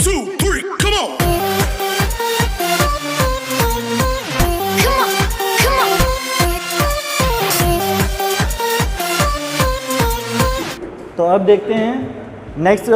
2, 3, come on. तो अब देखते हैं नेक्स्ट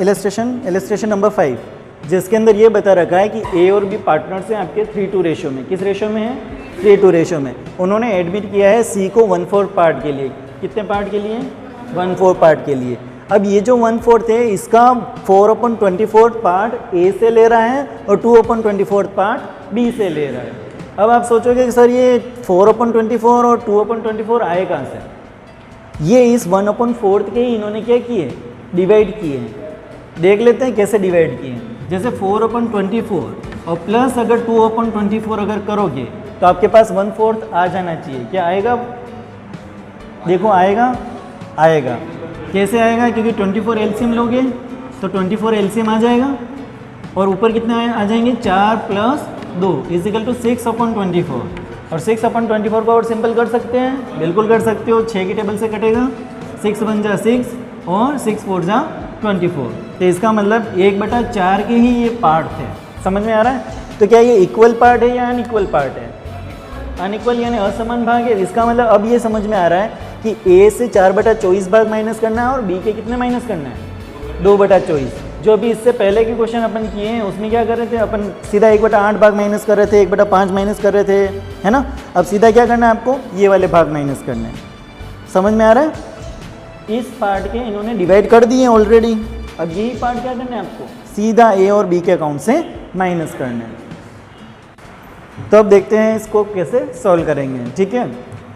इलस्ट्रेशन नंबर 5, जिसके अंदर ये बता रखा है कि ए और बी पार्टनर्स हैं आपके 3:2 रेशो में। किस रेशो में है? 3:2 रेशो में। उन्होंने एडमिट किया है सी को 1/4 पार्ट के लिए। कितने पार्ट के लिए? 1/4 पार्ट के लिए। अब ये जो 1/4 है इसका 4/24 पार्ट ए से ले रहा है और 2/24 पार्ट बी से ले रहा है। अब आप सोचोगे कि सर ये 4/24 और 2/24 आए कहाँ से? ये इस 1/4 के ही इन्होंने क्या किए? डिवाइड किए हैं। देख लेते हैं कैसे डिवाइड किए हैं। जैसे 4/24 और प्लस अगर 2/24 अगर करोगे तो आपके पास 1/4 आ जाना चाहिए। क्या आएगा? देखो आएगा, आएगा। कैसे आएगा? क्योंकि 24 एलसीएम लोगे तो 24 एलसीएम आ जाएगा और ऊपर कितने आ जाएंगे? 4 + 2 = 6/24। और 6/24 को और सिंपल कर सकते हैं? बिल्कुल कर सकते हो। 6 की टेबल से कटेगा, 6 × 1 = 6 और 6 × 4 = 24। तो इसका मतलब 1/4 के ही ये पार्ट थे। समझ में आ रहा है? तो क्या ये इक्वल पार्ट है या अनइक्वल पार्ट है? अनइक्वल यानी असमान भाग है। इसका मतलब अब ये समझ में आ रहा है कि ए से 4/24 भाग माइनस करना है और बी के कितने माइनस करना है? 2/24। जो अभी इससे पहले के क्वेश्चन अपन किए हैं उसमें क्या कर रहे थे? अपन सीधा 1/8 भाग माइनस कर रहे थे, 1/5 माइनस कर रहे थे, है ना? अब सीधा क्या करना है आपको? ये वाले भाग माइनस करने हैं। समझ में आ रहा है? इस पार्ट के इन्होंने डिवाइड कर दिए ऑलरेडी। अब यही पार्ट क्या करना है आपको? सीधा ए और बी के अकाउंट से माइनस करना है। तो अब देखते हैं इसको कैसे सॉल्व करेंगे। ठीक है,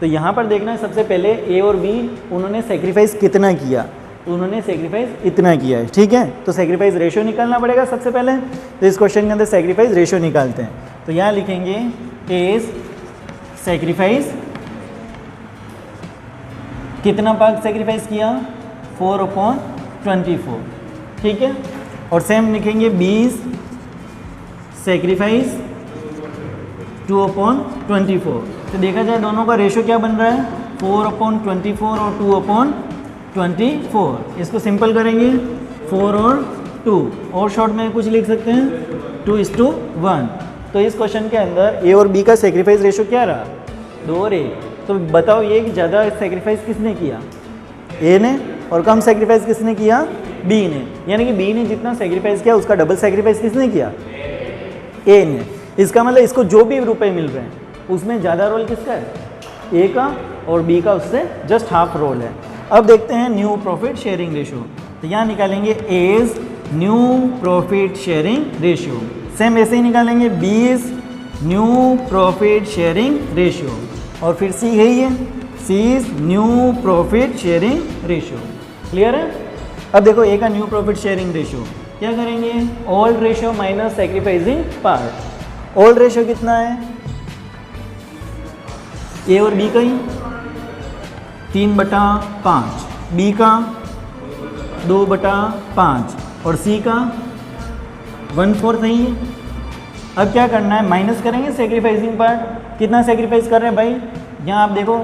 तो यहाँ पर देखना है सबसे पहले ए और बी उन्होंने सेक्रीफाइस कितना किया। उन्होंने सेक्रीफाइस इतना किया है। ठीक है, तो सेक्रीफाइस रेशियो निकालना पड़ेगा सबसे पहले। तो इस क्वेश्चन के अंदर सेक्रीफाइस रेशियो निकालते हैं। तो यहाँ लिखेंगे एज सेक्रीफाइस, कितना भाग सेक्रीफाइस किया? 4/24। ठीक है, और सेम लिखेंगे 20 सेक्रीफाइस 2/24। तो देखा जाए दोनों का रेशियो क्या बन रहा है? 4/24 और 2/24। इसको सिंपल करेंगे 4 और 2, और शॉर्ट में कुछ लिख सकते हैं 2:1। तो इस क्वेश्चन के अंदर ए और बी का सेक्रीफाइस रेशियो क्या रहा? 2 और 1। तो बताओ ये कि ज़्यादा सेक्रीफाइस किसने किया? ए ने, और कम सेक्रीफाइस किसने किया? बी ने। यानी कि बी ने जितना सेक्रीफाइस किया उसका डबल सेक्रीफाइस किसने किया? ए ने। इसका मतलब इसको जो भी रुपए मिल रहे हैं उसमें ज़्यादा रोल किसका है? ए का, और बी का उससे जस्ट हाफ रोल है। अब देखते हैं न्यू प्रॉफिट शेयरिंग रेशियो। तो यहाँ निकालेंगे as new profit sharing ratio. Same ऐसे ही निकालेंगे 20 न्यू प्रॉफिट शेयरिंग रेशियो। और फिर सी है ये, C is new profit sharing ratio. Clear है? अब देखो ए का न्यू प्रॉफिट शेयरिंग रेशियो क्या करेंगे? Old ratio minus sacrificing part. Old ratio कितना है? ए और बी का ही 3/5, बी का 2/5 और सी का 1/4 नहीं है। अब क्या करना है? माइनस करेंगे सेक्रीफाइसिंग पार्ट। कितना सेक्रीफाइस कर रहे हैं भाई? यहाँ आप देखो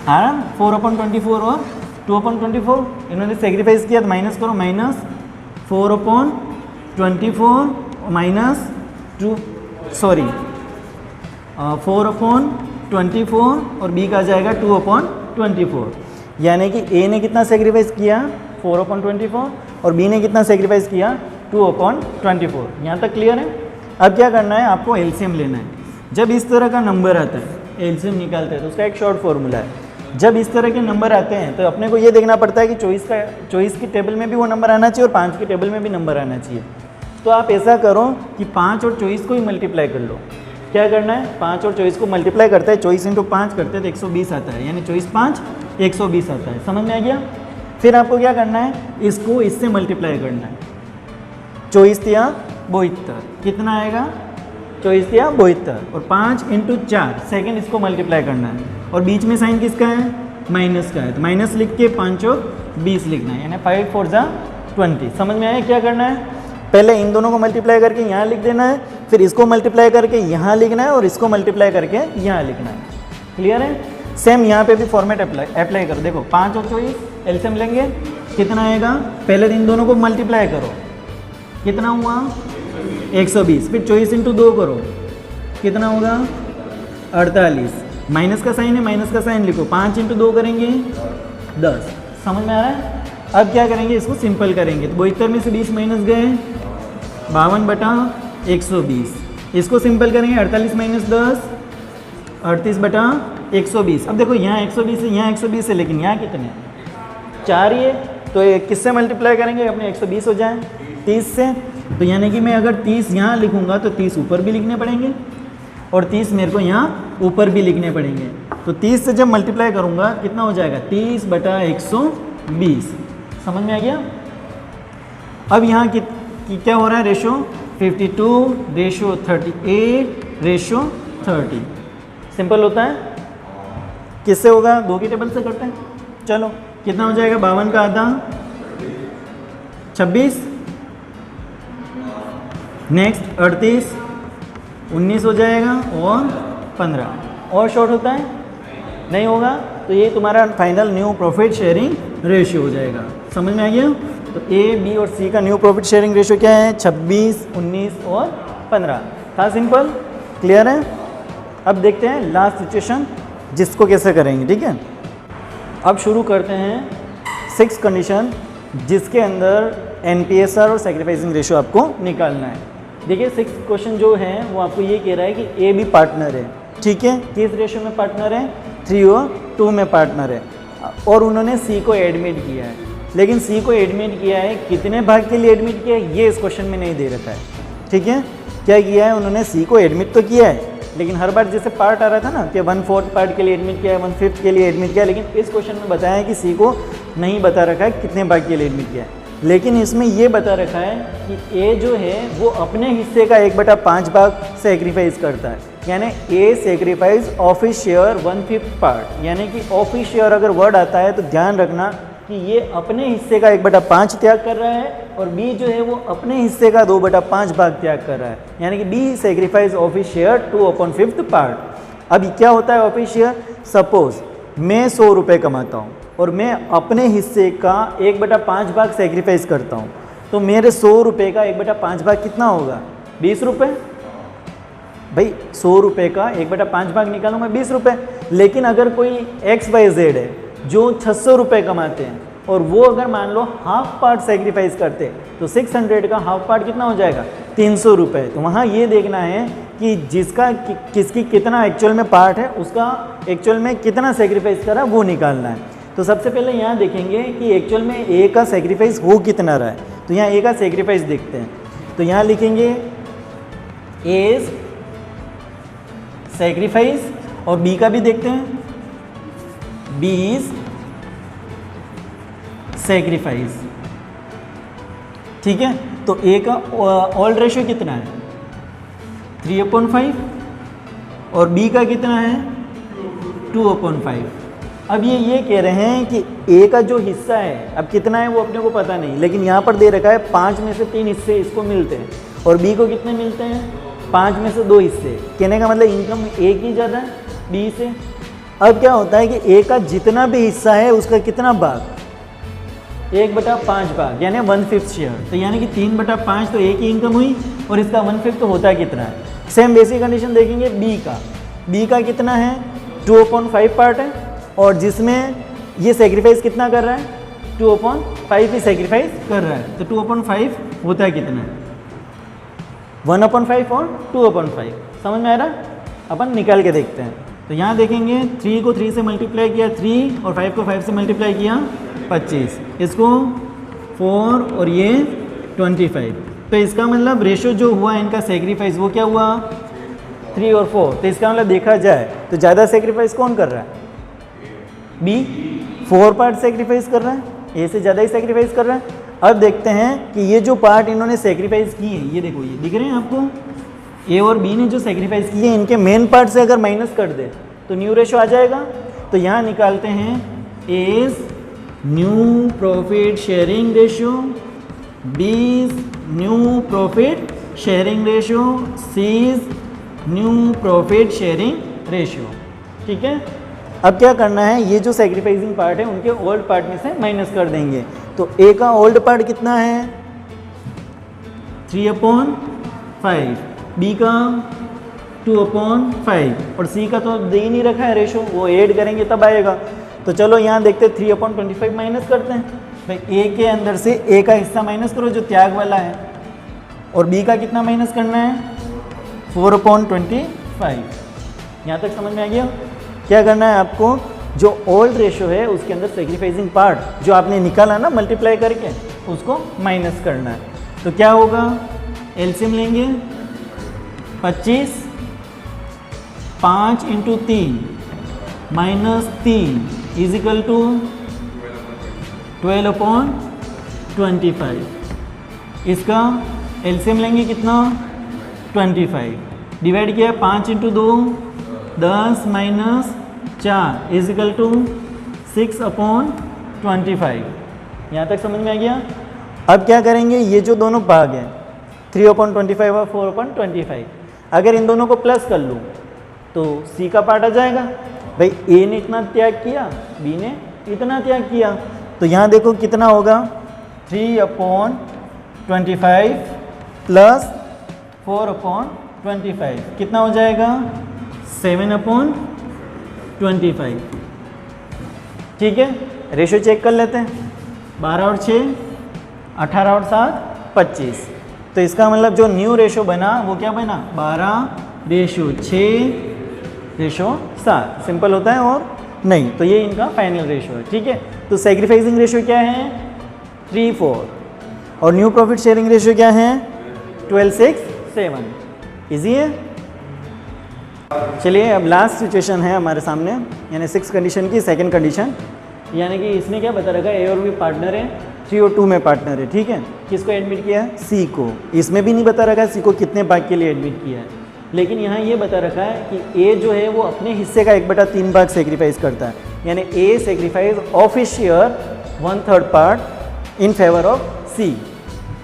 4/24 और 2/24 इन्होंने सेक्रीफाइस किया। तो माइनस करो, माइनस 4/24 माइनस 4/24 और बी का आ जाएगा 2/24। यानी कि ए ने कितना सेक्रीफाइस किया? 4/24 और बी ने कितना सेक्रीफाइस किया? 2/24। यहाँ तक क्लियर है? अब क्या करना है? आपको एलसीएम लेना है। जब इस तरह का नंबर आता है, एलसीएम निकालते हैं तो उसका एक शॉर्ट फॉर्मूला है। जब इस तरह के नंबर आते हैं तो अपने को ये देखना पड़ता है कि चॉइस की टेबल में भी वो नंबर आना चाहिए और 5 की टेबल में भी नंबर आना चाहिए। तो आप ऐसा करो कि 5 और चॉइस को ही मल्टीप्लाई कर लो। क्या करना है? 5 और चॉइस को मल्टीप्लाई करते हैं, चॉइस इंटू 5 करते हैं तो 120 आता है, यानी चॉइस 5 120 आता है। समझ में आ गया? फिर आपको क्या करना है? इसको इससे मल्टीप्लाई करना है। चॉइस दिया 72, कितना आएगा? चॉइस दिया 72 और 5 × 4 सेकेंड इसको मल्टीप्लाई करना है, और बीच में साइन किसका है? माइनस का है। तो माइनस लिख के 5 और 20 लिखना है, यानी 5 × 4 = 20। समझ में आया क्या करना है? पहले इन दोनों को मल्टीप्लाई करके यहाँ लिख देना है, फिर इसको मल्टीप्लाई करके यहाँ लिखना है और इसको मल्टीप्लाई करके यहाँ लिखना है। क्लियर है? सेम यहाँ पे भी फॉर्मेट अप्लाई करो। देखो 5 और 24 एलसीएम लेंगे कितना आएगा, पहले इन दोनों को मल्टीप्लाई करो, कितना हुआ 120, फिर 24 इंटू 2 करो, कितना होगा 48, माइनस का साइन है, माइनस का साइन लिखो, 5 इंटू 2 करेंगे 10। समझ में आ रहा है? अब क्या करेंगे, इसको सिंपल करेंगे, तो 72 में से 20 माइनस गए 52/120, इसको सिंपल करेंगे 48 माइनस 10 38/120। अब देखो यहाँ 120 है, यहाँ 120 है, लेकिन यहाँ कितने 4 ही है, तो ये किससे मल्टीप्लाई करेंगे, अपने 120 हो जाए 30 से। तो यानी कि मैं अगर 30 यहाँ लिखूँगा तो 30 ऊपर भी लिखने पड़ेंगे और 30 मेरे को यहाँ ऊपर भी लिखने पड़ेंगे। तो 30 से जब मल्टीप्लाई करूँगा कितना हो जाएगा 30/120। समझ में आ गया? अब यहाँ क्या हो रहा है रेशो 52/38/30। सिंपल होता है, किससे होगा, 2 की टेबल से करते हैं। चलो कितना हो जाएगा, 52 का आधा 26, नेक्स्ट 38 19 हो जाएगा और 15, और शॉर्ट होता है नहीं होगा, तो ये तुम्हारा final new profit sharing ratio हो जाएगा। समझ में आ गया? तो ए बी और सी का न्यू प्रॉफिट शेयरिंग रेशियो क्या है, 26 19 और 15। था सिंपल, क्लियर है? अब देखते हैं लास्ट सिचुएशन जिसको कैसे करेंगे, ठीक है। अब शुरू करते हैं 6 कंडीशन जिसके अंदर NPSR और सैक्रिफाइसिंग रेशियो आपको निकालना है। देखिए 6 क्वेश्चन जो है वो आपको ये कह रहा है कि ए बी पार्टनर है, ठीक है, किस रेशियो में पार्टनर है, 3 और 2 में पार्टनर है, और उन्होंने सी को एडमिट किया है। लेकिन सी को एडमिट किया है, कितने भाग के लिए एडमिट किया है ये इस क्वेश्चन में नहीं दे रखा है, ठीक है। क्या किया है उन्होंने, सी को एडमिट तो किया है, लेकिन हर बार जैसे पार्ट आ रहा था ना कि 1/4 पार्ट के लिए एडमिट किया है, 1/5 के लिए एडमिट किया है, लेकिन इस क्वेश्चन में बताया है कि सी को नहीं बता रखा है कितने भाग के लिए एडमिट किया है। लेकिन इसमें ये बता रखा है कि ए जो है वो अपने हिस्से का 1/5 भाग सेक्रीफाइस करता है, यानी A sacrifice of his share 1/5 part. यानी कि ऑफ हिज शेयर अगर वर्ड आता है तो ध्यान रखना कि ये अपने हिस्से का 1/5 त्याग कर रहा है, और बी जो है वो अपने हिस्से का 2/5 भाग त्याग कर रहा है, यानी कि B sacrifice of his share 2/5 part. अब क्या होता है ऑफ हिज शेयर, सपोज मैं 100 रुपये कमाता हूँ और मैं अपने हिस्से का 1/5 भाग सेक्रीफाइस करता हूँ, तो मेरे 100 रुपये का 1/5 भाग कितना होगा, 20 रुपये। भाई 100 रुपये का 1/5 भाग निकालूँ मैं 20 रुपये। लेकिन अगर कोई XYZ है जो 600 रुपये कमाते हैं और वो अगर मान लो हाफ पार्ट सेक्रीफाइस करते तो 600 का हाफ पार्ट कितना हो जाएगा, 300 रुपये। तो वहाँ ये देखना है कि जिसका किसकी कितना एक्चुअल में पार्ट है, उसका एक्चुअल में कितना सेक्रीफाइस करा वो निकालना है। तो सबसे पहले यहाँ देखेंगे कि एक्चुअल में ए का सेक्रीफाइस हो कितना रहा है, तो यहाँ ए का सेक्रीफाइस देखते हैं। तो यहाँ लिखेंगे ए सेक्रीफाइस, और बी का भी देखते हैं, बी इज सेक्रीफाइस, ठीक है। तो ए का ऑल रेशियो कितना है, 3/5, और बी का कितना है 2/5। अब ये कह रहे हैं कि ए का जो हिस्सा है अब कितना है वो अपने को पता नहीं, लेकिन यहाँ पर दे रखा है 5 में से 3 हिस्से इसको मिलते हैं, और बी को कितने मिलते हैं, 5 में से 2 हिस्से। कहने का मतलब इनकम ए की ज़्यादा है बी से। अब क्या होता है कि ए का जितना भी हिस्सा है उसका कितना भाग, 1/5 भाग, यानी 1/5 शेयर। तो यानी कि 3/5 तो ए की इनकम हुई, और इसका 1/5 तो होता कितना है। सेम बेसिक कंडीशन देखेंगे बी का कितना है, 2/5 पार्ट है, और जिसमें ये सेक्रीफाइस कितना कर रहा है, 2/5 ही सेक्रीफाइस कर रहा है। तो 2/5 होता है कितना है, 1/5 और 2/5। समझ में आ रहा, अपन निकाल के देखते हैं। तो यहाँ देखेंगे 3 को 3 से मल्टीप्लाई किया 3, और 5 को 5 से मल्टीप्लाई किया 25, इसको 4 और ये 25। तो इसका मतलब रेशो जो हुआ इनका सेक्रीफाइस वो क्या हुआ, 3 और 4। तो इसका मतलब देखा जाए तो ज़्यादा सेक्रीफाइस कौन कर रहा है, बी 4 पार्ट सेक्रीफाइस कर रहा है, ए से ज़्यादा ही सेक्रीफाइस कर रहा है। अब देखते हैं कि ये जो पार्ट इन्होंने सेक्रीफाइस किए, ये देखो ये दिख रहे हैं आपको, ए और बी ने जो सेक्रीफाइस किए इनके मेन पार्ट से अगर माइनस कर दे तो न्यू रेशो आ जाएगा। तो यहाँ निकालते हैं A's new profit sharing ratio, B's new profit sharing ratio, C's new profit sharing ratio, ठीक है। अब क्या करना है, ये जो सेक्रीफाइसिंग पार्ट है उनके ओल्ड पार्ट में से माइनस कर देंगे। तो ए का ओल्ड पार्ट कितना है 3/5, बी का 2/5 और सी का तो दे ही नहीं रखा है रेशो, वो ऐड करेंगे तब आएगा। तो चलो यहाँ देखते 3/25 माइनस करते हैं। भाई ए के अंदर से ए का हिस्सा माइनस करो जो त्याग वाला है, और बी का कितना माइनस करना है 4/25। यहाँ तक समझ में आ गया? क्या करना है आपको, जो ओल्ड रेशो है उसके अंदर सेक्रीफाइसिंग पार्ट जो आपने निकाला ना मल्टीप्लाई करके, उसको माइनस करना है। तो क्या होगा, एलसीएम लेंगे 25, 5 × 3 -3 इजिकल टू 12/25। इसका एलसीएम लेंगे कितना 25, डिवाइड किया 5 × 2 10 - 4 इजिकल टू 6/25। यहाँ तक समझ में आ गया? अब क्या करेंगे, ये जो दोनों भाग हैं 3/25 और 4/25, अगर इन दोनों को प्लस कर लूँ तो सी का पार्ट आ जाएगा। भाई ए ने इतना त्याग किया, बी ने इतना त्याग किया, तो यहाँ देखो कितना होगा 3/25 प्लस 4/25 कितना हो जाएगा 7/25। ठीक है, रेशो चेक कर लेते हैं। 12 और 6 18 और 7 25। तो इसका मतलब जो न्यू रेशो बना वो क्या बना 12/6/7। सिंपल होता है और नहीं, तो ये इनका फाइनल रेशो है। ठीक है, तो सेक्रीफाइसिंग रेशो क्या है 3/4 और न्यू प्रॉफिट शेयरिंग रेशो क्या है 12/6/7। इजी है। चलिए अब लास्ट सिचुएशन है हमारे सामने, यानी 6 कंडीशन की सेकंड कंडीशन, यानी कि इसने क्या बता रखा है ए और बी पार्टनर है, 3 और 2 में पार्टनर है। ठीक है, किसको एडमिट किया है सी को। इसमें भी नहीं बता रखा है सी को कितने भाग के लिए एडमिट किया है, लेकिन यहाँ ये बता रखा है कि ए जो है वो अपने हिस्से का 1/3 भाग सेक्रीफाइस करता है, यानी A sacrifice of his share 1/3 part in favour of C.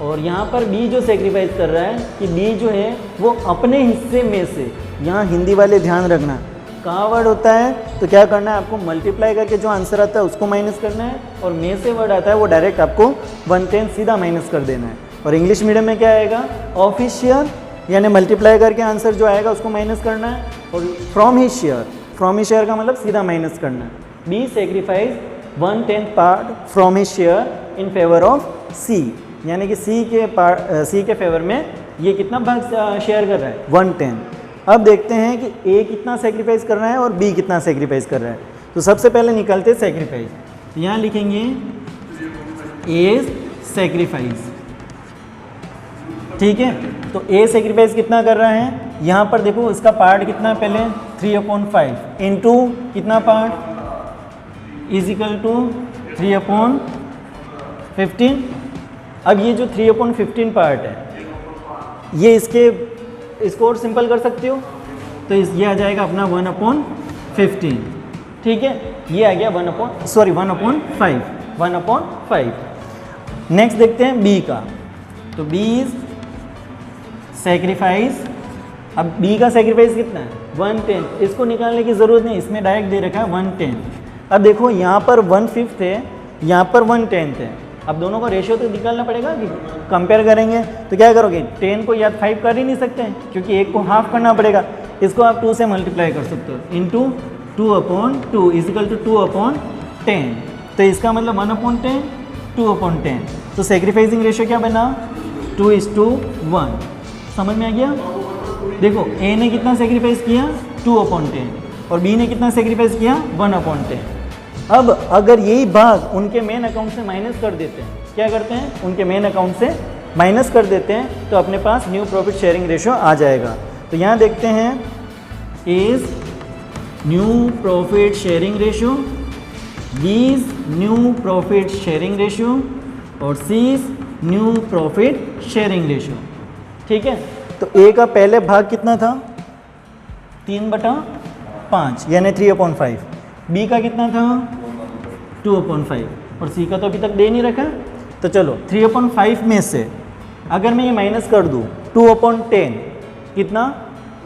और यहाँ पर बी जो सेक्रीफाइस कर रहा है कि बी जो है वो अपने हिस्से में से, यहाँ हिंदी वाले ध्यान रखना कहाँ वर्ड होता है तो क्या करना है आपको मल्टीप्लाई करके जो आंसर आता है उसको माइनस करना है, और में से वर्ड आता है वो डायरेक्ट आपको 1/10 सीधा माइनस कर देना है। और इंग्लिश मीडियम में क्या आएगा ऑफ हिज शेयर, यानी मल्टीप्लाई करके आंसर जो आएगा उसको माइनस करना है, और from his share, from his share का मतलब सीधा माइनस करना है। B sacrifice 1/10 part from his share in favour of C, यानी कि सी के फेवर में ये कितना भाग शेयर कर रहा है 1/10। अब देखते हैं कि ए कितना सेक्रीफाइस कर रहा है और बी कितना सेक्रीफाइस कर रहा है। तो सबसे पहले निकलते हैं सेक्रीफाइस, तो यहाँ लिखेंगे ए सेक्रीफाइस। ठीक है, तो ए सेक्रीफाइस कितना कर रहा है, यहाँ पर देखो इसका पार्ट कितना है पहले 3/5 इंटू कितना पार्ट इजिकल टू 3/15। अब ये जो 3/15 पार्ट है ये इसको और सिंपल कर सकते हो, तो ये आ जाएगा अपना 1/15। ठीक है, ये आ गया 1/5। नेक्स्ट देखते हैं बी का, तो बी इज सेक्रीफाइस। अब बी का सेक्रीफाइस कितना है 1/10, इसको निकालने की ज़रूरत नहीं, इसमें डायरेक्ट दे रखा है 1/10। अब देखो यहाँ पर 1/5 है, यहाँ पर 1/10 है, अब दोनों का रेशियो तो निकालना पड़ेगा कि कंपेयर करेंगे। तो क्या करोगे 10 को या 5 कर ही नहीं सकते क्योंकि एक को हाफ करना पड़ेगा, इसको आप 2 से मल्टीप्लाई कर सकते हो इंटू 2/2 इजिकल टू 2/10। तो इसका मतलब 1/10 2/10। तो सेक्रीफाइसिंग रेशियो क्या बना 2:1। समझ में आ गया? देखो ए ने कितना सेक्रीफाइस किया 2/10 और बी ने कितना सेक्रीफाइस किया 1/10। अब अगर यही भाग उनके मेन अकाउंट से माइनस कर देते हैं, क्या करते हैं उनके मेन अकाउंट से माइनस कर देते हैं, तो अपने पास न्यू प्रॉफिट शेयरिंग रेशियो आ जाएगा। तो यहाँ देखते हैं is new profit sharing ratio, B is new profit sharing ratio और C is new profit sharing ratio. ठीक है, तो ए का पहले भाग कितना था 3/5 यानी 3/5, बी का कितना था 2/5 और सी का तो अभी तक दे नहीं रखा। तो चलो 3/5 में से अगर मैं ये माइनस कर दूँ 2/10, कितना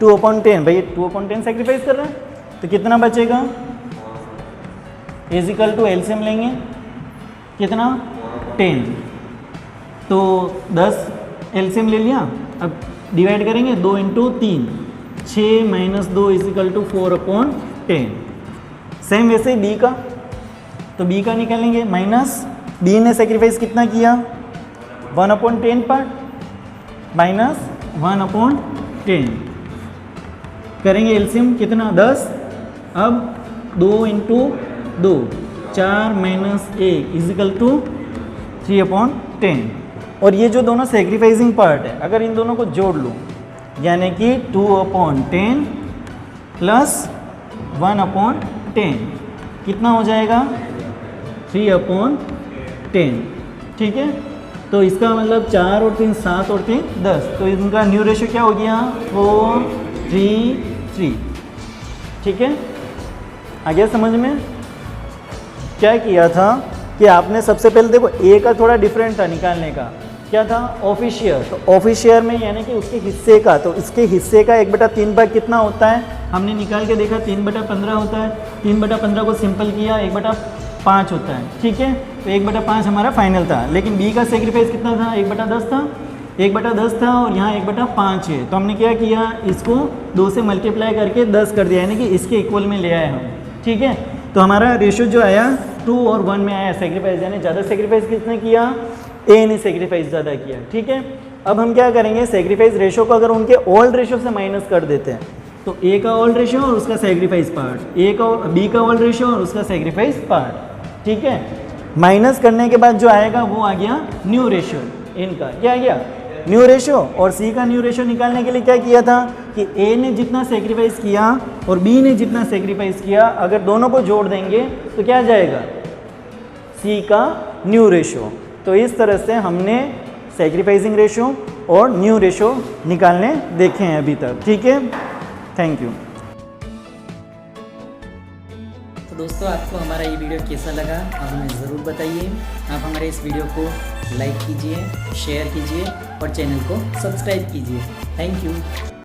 2/10, भाई 2/10 सेक्रीफाइस कर रहा है, तो कितना बचेगा इज इक्वल टू एलसीएम लेंगे कितना 10, तो 10 एलसीएम ले लिया। अब डिवाइड करेंगे 2 into 3, 6 minus 2 is equal to 4/10। Same वैसे बी का, तो बी का निकालेंगे माइनस बी ने सेक्रीफाइस कितना किया 1/10 पार्ट माइनस 1/10 करेंगे एलसीएम कितना 10। अब 2 into 2 4 minus 1 is equal to 3/10। और ये जो दोनों सेक्रीफाइसिंग पार्ट है अगर इन दोनों को जोड़ लूँ यानी कि 2/10 प्लस 1/10 कितना हो जाएगा 3/10। ठीक है, तो इसका मतलब 4 और 3 7 और 3 10, तो इनका न्यू रेशियो क्या हो गया 4 3 3। ठीक है, आ गया समझ में। क्या किया था कि आपने सबसे पहले देखो ए का थोड़ा डिफरेंट था निकालने का, क्या था ऑफिशियर, तो ऑफिशियर में यानी कि उसके हिस्से का, तो इसके हिस्से का 1/3 भाग कितना होता है हमने निकाल के देखा 3/15 होता है। 3/15 को सिंपल किया 1/5 होता है। ठीक है, तो 1/5 हमारा फाइनल था, लेकिन बी का सेक्रीफाइस कितना था 1/10 था, 1/10 था और यहाँ 1/5 है, तो हमने क्या किया इसको 2 से मल्टीप्लाई करके 10 कर दिया यानी कि इसके इक्वल में ले आए हम। ठीक है, तो हमारा रेशियो जो आया 2 और 1 में आया सेक्रीफाइस, यानी ज़्यादा सेक्रीफाइस किसने किया ए ने सेक्रीफाइस ज़्यादा किया। ठीक है, अब हम क्या करेंगे सेक्रीफाइस रेशियो को अगर उनके ओल्ड रेशियो से माइनस कर देते हैं तो ए का ओल्ड रेशियो और उसका सेक्रीफाइस पार्ट, ए का बी का ओल्ड रेशियो और उसका सेक्रीफाइस पार्ट। ठीक है, माइनस करने के बाद जो आएगा वो आ गया न्यू रेशियो, इनका क्या आ गया न्यू रेशियो। और सी का न्यू रेशियो निकालने के लिए क्या किया था कि ए ने जितना सेक्रीफाइस किया और बी ने जितना सेक्रीफाइस किया अगर दोनों को जोड़ देंगे तो क्या जाएगा सी का न्यू रेशियो। तो इस तरह से हमने सेक्रीफाइसिंग रेशियो और न्यू रेशियो निकालने देखे हैं अभी तक। ठीक है, थैंक यू। तो दोस्तों आपको हमारा ये वीडियो कैसा लगा आप हमें ज़रूर बताइए। आप हमारे इस वीडियो को लाइक कीजिए, शेयर कीजिए और चैनल को सब्सक्राइब कीजिए। Thank you.